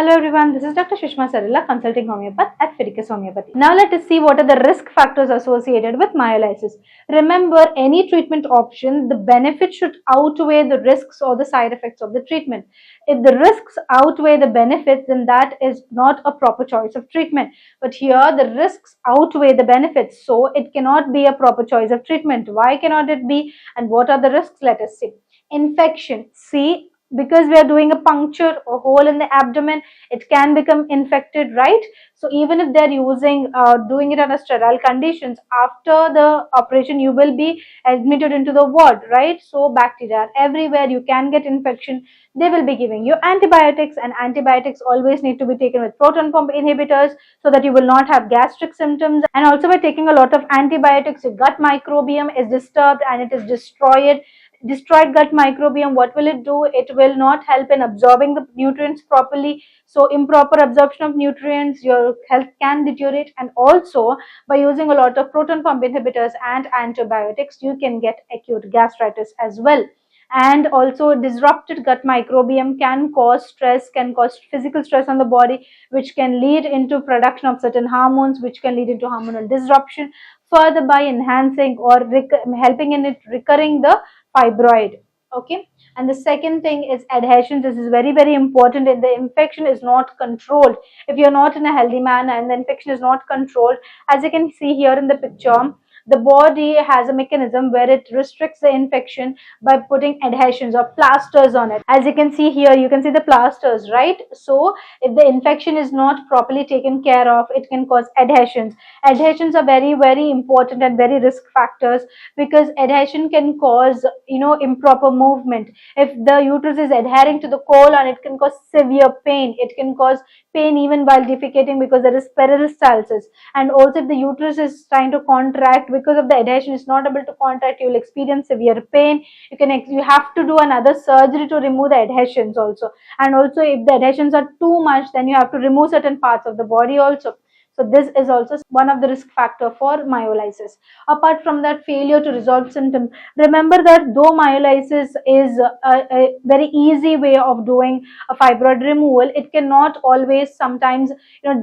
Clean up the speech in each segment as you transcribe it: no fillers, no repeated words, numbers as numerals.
Hello everyone, this is Dr. Sushma Sarila, consulting homeopath at Fidicus Homeopathy. Now let us see what are the risk factors associated with myolysis. Remember, any treatment option, the benefit should outweigh the risks or the side effects of the treatment. If the risks outweigh the benefits, then that is not a proper choice of treatment. But here the risks outweigh the benefits, so it cannot be a proper choice of treatment. Why cannot it be, and what are the risks? Let us see. Infection. See, because we are doing a puncture or hole in the abdomen, it can become infected, right? So even if they're doing it under sterile conditions, after the operation you will be admitted into the ward, right? So bacteria are everywhere, you can get infection. They will be giving you antibiotics, and antibiotics always need to be taken with proton pump inhibitors so that you will not have gastric symptoms. And also by taking a lot of antibiotics, your gut microbiome is disturbed and it is destroyed gut microbiome. What will it do? It will not help in absorbing the nutrients properly. So improper absorption of nutrients, your health can deteriorate. And also by using a lot of proton pump inhibitors and antibiotics, you can get acute gastritis as well. And also disrupted gut microbiome can cause stress, can cause physical stress on the body, which can lead into production of certain hormones, which can lead into hormonal disruption, further by enhancing or helping in it recurring the fibroid. Okay. And the second thing is adhesion. This is very important. If the infection is not controlled, if you're not in a healthy manner and the infection is not controlled, as you can see here in the picture, the body has a mechanism where it restricts the infection by putting adhesions or plasters on it. As you can see here, you can see the plasters, right? So if the infection is not properly taken care of, it can cause adhesions. Adhesions are very important and very risk factors, because adhesion can cause improper movement. If the uterus is adhering to the colon, it can cause severe pain. It can cause pain even while defecating, because there is peristalsis. And also if the uterus is trying to contract, because of the adhesion is not able to contract, you will experience severe pain. You have to do another surgery to remove the adhesions also. And also if the adhesions are too much, then you have to remove certain parts of the body also. So this is also one of the risk factor for myolysis. Apart from that, failure to resolve symptoms. Remember that though myolysis is a very easy way of doing a fibroid removal, it cannot always sometimes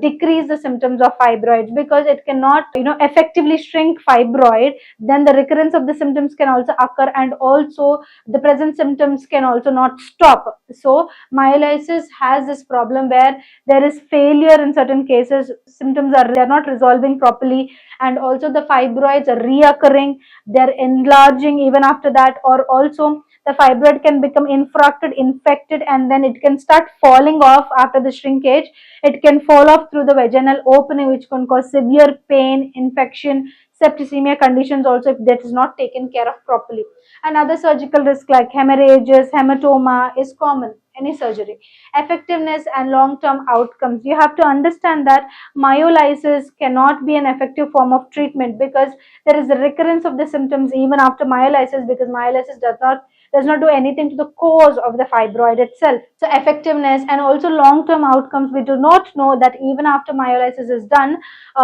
decrease the symptoms of fibroids, because it cannot effectively shrink fibroid. Then the recurrence of the symptoms can also occur, and also the present symptoms can also not stop. So myolysis has this problem where there is failure in certain cases. Symptoms they are not resolving properly, and also the fibroids are reoccurring, they're enlarging even after that, or also the fibroid can become infected, and then it can start falling off after the shrinkage. It can fall off through the vaginal opening, which can cause severe pain, infection, septicemia conditions also, if that is not taken care of properly. Another surgical risk like hemorrhages, hematoma is common, any surgery. Effectiveness and long-term outcomes. You have to understand that myolysis cannot be an effective form of treatment, because there is a recurrence of the symptoms even after myolysis, because myolysis does not do anything to the cause of the fibroid itself. So effectiveness and also long-term outcomes, we do not know that even after myolysis is done,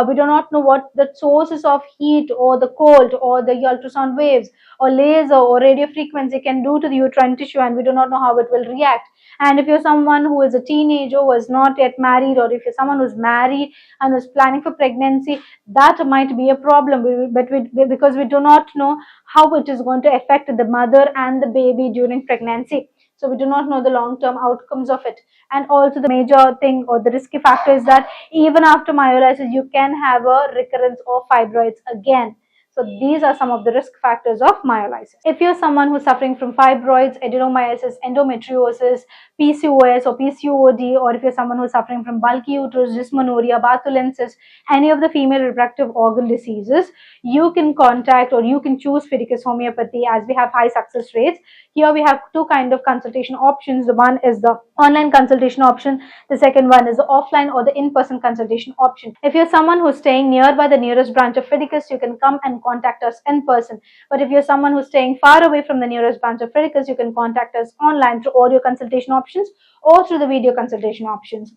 we do not know what the sources of heat or the cold or the ultrasound waves or laser or radio frequency can do to the uterine tissue, and we do not know how it will react. And if you're someone who is a teenager, who is not yet married, or if you're someone who's married and is planning for pregnancy, that might be a problem, because we do not know how it is going to affect the mother and the baby during pregnancy. So we do not know the long-term outcomes of it. And also the major thing or the risky factor is that even after myolysis, you can have a recurrence of fibroids again. So these are some of the risk factors of myolysis. If you're someone who's suffering from fibroids, adenomyosis, endometriosis, PCOS or PCOD, or if you're someone who's suffering from bulky uterus, dysmenorrhea, Bartholensis, any of the female reproductive organ diseases, you can contact or you can choose Fidicus Homeopathy, as we have high success rates. Here we have two kind of consultation options. The one is the online consultation option. The second one is the offline or the in-person consultation option. If you're someone who's staying nearby the nearest branch of Fidicus, you can come and contact us in person. But if you're someone who's staying far away from the nearest branch of Fidicus, you can contact us online through audio consultation options or through the video consultation options.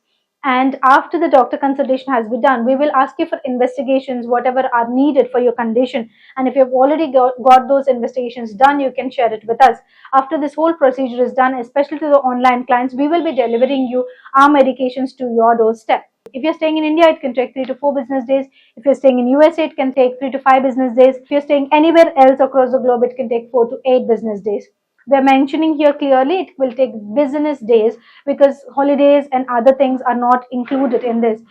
And after the doctor consultation has been done, we will ask you for investigations, whatever are needed for your condition. And if you've already got those investigations done, you can share it with us. After this whole procedure is done, especially to the online clients, we will be delivering you our medications to your doorstep. If you're staying in India, it can take 3 to 4 business days. If you're staying in USA, it can take 3 to 5 business days. If you're staying anywhere else across the globe, it can take 4 to 8 business days. We're mentioning here clearly it will take business days because holidays and other things are not included in this.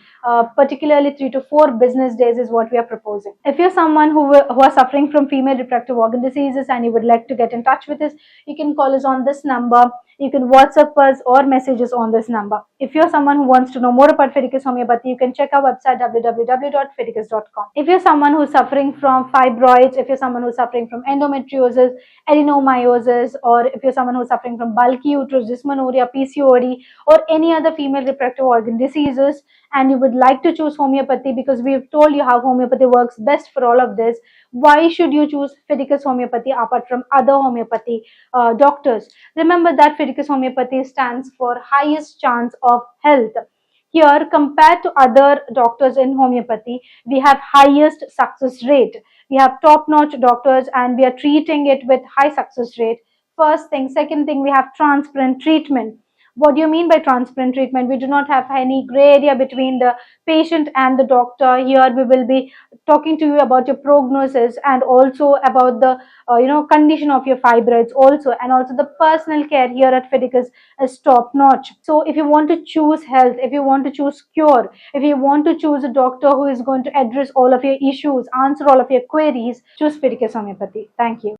Particularly 3 to 4 business days is what we are proposing. If you're someone who are suffering from female reproductive organ diseases and you would like to get in touch with us, you can call us on this number. You can WhatsApp us or message us on this number. If you're someone who wants to know more about Fidicus Homeopathy, you can check our website www.fidicus.com. If you're someone who's suffering from fibroids, if you're someone who's suffering from endometriosis, adenomyosis, or if you're someone who's suffering from bulky uterus, dysmenorrhea, PCOD, or any other female reproductive organ diseases, and you would like to choose homeopathy because we've told you how homeopathy works best for all of this, why should you choose Fidicus Homeopathy apart from other homeopathy doctors? Remember that Fidicus Homeopathy stands for highest chance of health. Here, compared to other doctors in homeopathy, we have highest success rate. We have top-notch doctors and we are treating it with high success rate. First thing. Second thing, we have transparent treatment. What do you mean by transparent treatment? We do not have any gray area between the patient and the doctor. Here we will be talking to you about your prognosis and also about the condition of your fibroids also, and also the personal care here at Fidicus is top notch. So if you want to choose health, if you want to choose cure, if you want to choose a doctor who is going to address all of your issues, answer all of your queries, choose Fidicus Homeopathy. Thank you.